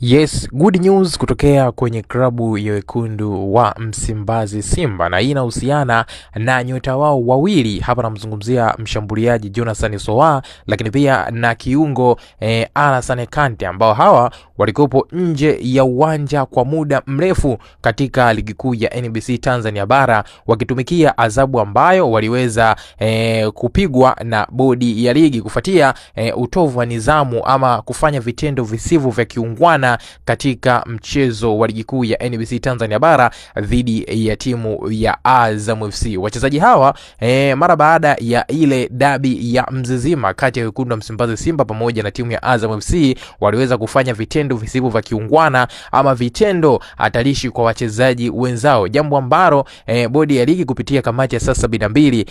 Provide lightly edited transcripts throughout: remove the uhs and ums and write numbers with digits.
Yes, good news kutokea kwenye klabu ya wekundu wa Msimbazi Simba, na hii inahusiana na nyota wao wawili. Hapa namzungumzia mshambuliaji Jonathan Soa, lakini pia na kiungo Alassane Kante, ambao hawa walikopo nje ya uwanja kwa muda mrefu katika ligi kuu ya NBC Tanzania bara, wakitumikia adhabu ambayo waliweza kupigwa na bodi ya ligi kufuatia utovu wa nidhamu ama kufanya vitendo visivyo vya kiungwana katika mchezo wa ligi kuu ya NBC Tanzania bara dhidi ya timu ya Azam FC. Wachezaji hawa mara baada ya ile dabi ya Mzizima kati ya wekundu wa Msimbazi Simba pamoja na timu ya Azam FC, waliweza kufanya vitendo visivyo vya kiungwana ama vitendo hatarishi kwa wachezaji wenzao, jambo ambalo bodi ya ligi kupitia kamati ya saa 72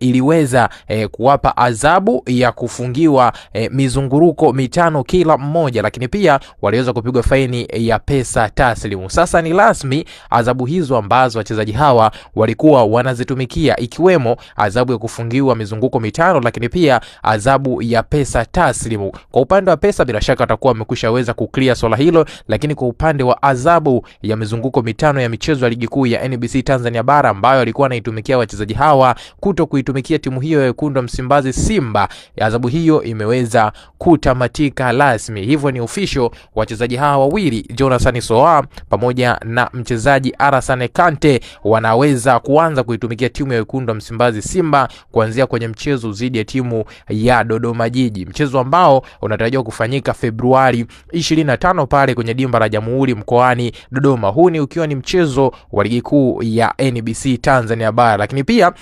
iliweza kuwapa adhabu ya kufungiwa mizunguruko 5 kila mmoja, lakini pia waliweza kupigwa faini ya pesa taslimu. Sasa ni rasmi adhabu hizo ambazo wachezaji hawa walikuwa wanazitumikia, ikiwemo adhabu ya kufungiwa mizunguko 5, lakini pia adhabu ya pesa taslimu. Kwa upande wa pesa bila shaka atakuwa amekushaweza kuclear swala hilo, lakini kwa upande wa adhabu ya mizunguko 5 ya michezo ya ligi kuu ya NBC Tanzania bara ambayo alikuwa anaitumikia wachezaji hawa kuto kuitumikia timu hiyo ya wekundu wa Msimbazi Simba, adhabu hiyo imeweza kutamatika rasmi. Hivyo ni official, wachezaji hawa wawili Jonathan Soa pamoja na mchezaji Alassane Kante wanaweza kuanza kuitumikia timu ya wekundu wa Msimbazi Simba kuanzia kwenye mchezo dhidi ya timu ya Dodoma Jiji, mchezo ambao unatarajiwa kufanyika Februari 25 pale kwenye dimba la Jamhuri mkoani Dodoma. Huu ni ukiwa ni mchezo wa ligi kuu ya NBC Tanzania bara, lakini pia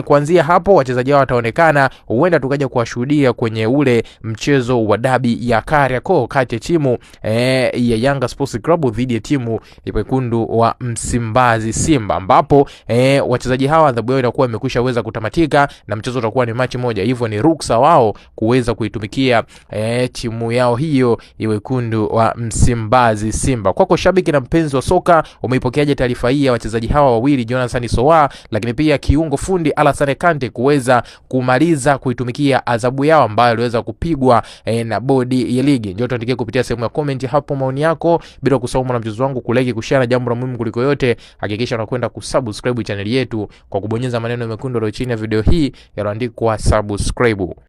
kuanzia hapo wachezaji hao wataonekana, huenda tukaja kuwashuhudia kwenye ule mchezo wa dabi ya Kariakoo kati ya timu ya Yanga Sports Club dhidi ya timu ya wekundu wa Msimbazi Simba, ambapo wachezaji hawa adhabu yao itakuwa imekushaweza kutamatika na mchezo utakuwa ni machi moja. Hivyo ni ruksa wao kuweza kuitumikia timu yao hiyo ya wekundu wa Msimbazi Simba. Kwako shabiki na mpenzi wa soka, umeipokeaje taarifa hii ya wachezaji hawa wawili Jonathan Soa lakini pia kiungo fundi Alassane Kante kuweza kumaliza kuitumikia adhabu yao ambayo waliweza kupigwa na bodi ya ligi? Njoo tuandikie kupitia sehemu ya comment hapo maoni yako, bila kusahau na mchezo wangu kulike, kushare, na jambo la muhimu kuliko yote hakikisha unakwenda kusubscribe channel yetu kwa kubonyeza maneno mekundu yaliyo chini ya video hii yaliyoandikwa subscribe.